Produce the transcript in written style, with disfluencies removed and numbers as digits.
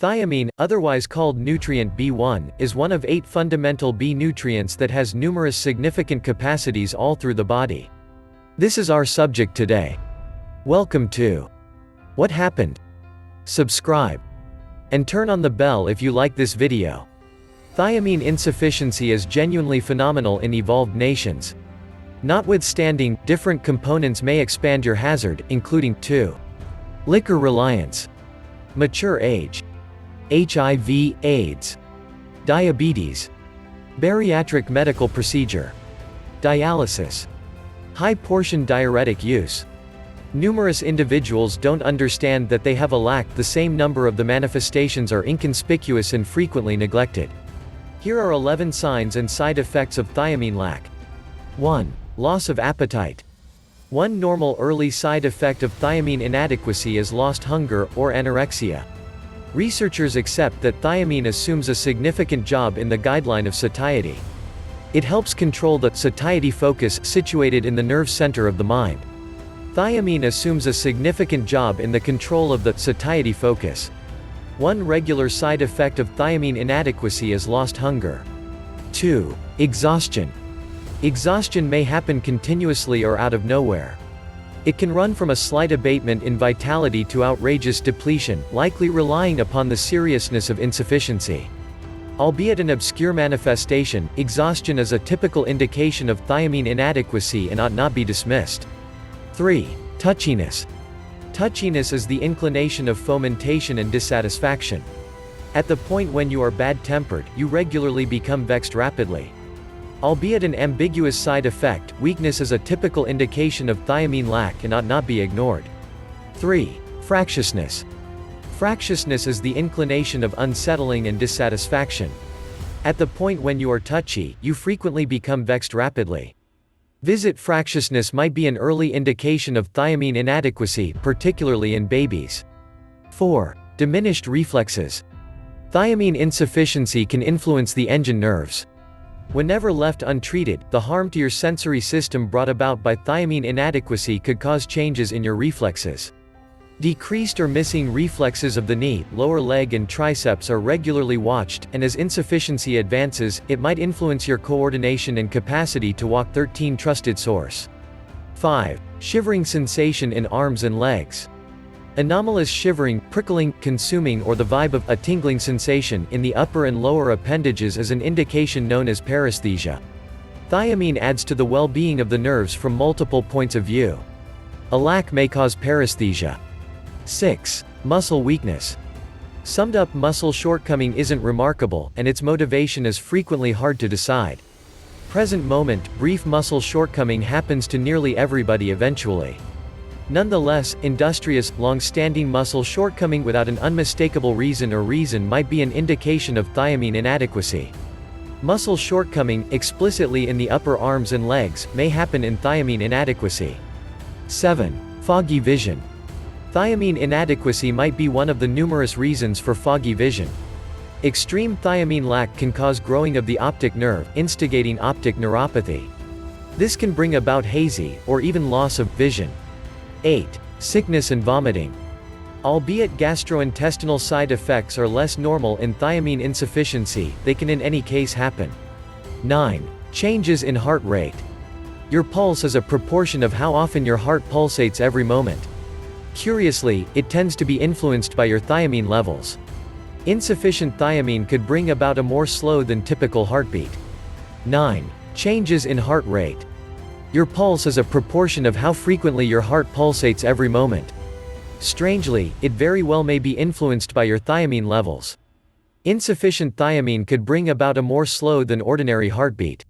Thiamine, otherwise called nutrient B1, is one of 8 fundamental B nutrients that has numerous significant capacities all through the body. This is our subject today. Welcome to What Happened? Subscribe. And turn on the bell if you like this video. Thiamine insufficiency is genuinely phenomenal in evolved nations. Notwithstanding, different components may expand your hazard, including 2. Liquor reliance. Mature age. HIV, AIDS. Diabetes. Bariatric medical procedure. Dialysis. High-portion diuretic use. Numerous individuals don't understand that they have a lack. The same number of the manifestations are inconspicuous and frequently neglected. Here are 11 signs and side effects of thiamine lack. 1. Loss of appetite. One normal early side effect of thiamine inadequacy is lost hunger, or anorexia. Researchers accept that thiamine assumes a significant job in the guideline of satiety. It helps control the satiety focus situated in the nerve center of the mind. Thiamine assumes a significant job in the control of the satiety focus. One regular side effect of thiamine inadequacy is lost hunger. 2. Exhaustion. Exhaustion may happen continuously or out of nowhere. It can run from a slight abatement in vitality to outrageous depletion, likely relying upon the seriousness of insufficiency. Albeit an obscure manifestation, exhaustion is a typical indication of thiamine inadequacy and ought not be dismissed. 3. Touchiness. Touchiness is the inclination of fomentation and dissatisfaction. At the point when you are bad-tempered, you regularly become vexed rapidly. Albeit an ambiguous side effect, weakness is a typical indication of thiamine lack and ought not be ignored. 3. Fractiousness. Fractiousness is the inclination of unsettling and dissatisfaction. At the point when you are touchy, you frequently become vexed rapidly. Fractiousness might be an early indication of thiamine inadequacy, particularly in babies. 4. Diminished reflexes. Thiamine insufficiency can influence the engine nerves. Whenever left untreated, the harm to your sensory system brought about by thiamine inadequacy could cause changes in your reflexes. Decreased or missing reflexes of the knee, lower leg and triceps are regularly watched, and as insufficiency advances, it might influence your coordination and capacity to walk. 13. Trusted source. 5. Shivering sensation in arms and legs. Anomalous shivering, prickling, consuming or the vibe of a tingling sensation in the upper and lower appendages is an indication known as paresthesia. Thiamine adds to the well-being of the nerves from multiple points of view. A lack may cause paresthesia. 6. Muscle weakness. Summed up, muscle shortcoming isn't remarkable, and its motivation is frequently hard to decide. Present moment, brief muscle shortcoming happens to nearly everybody eventually. Nonetheless, industrious, long-standing muscle shortcoming without an unmistakable reason might be an indication of thiamine inadequacy. Muscle shortcoming, explicitly in the upper arms and legs, may happen in thiamine inadequacy. 7. Foggy vision. Thiamine inadequacy might be one of the numerous reasons for foggy vision. Extreme thiamine lack can cause growing of the optic nerve, instigating optic neuropathy. This can bring about hazy, or even loss of vision. 8. Sickness and vomiting. Albeit gastrointestinal side effects are less normal in thiamine insufficiency, they can in any case happen. 9. Changes in heart rate. Your pulse is a proportion of how often your heart pulsates every moment. Curiously, it tends to be influenced by your thiamine levels. Insufficient thiamine could bring about a more slow than typical heartbeat. 9. Changes in heart rate. Your pulse is a proportion of how frequently your heart pulsates every moment. Strangely, it very well may be influenced by your thiamine levels. Insufficient thiamine could bring about a more slow than ordinary heartbeat.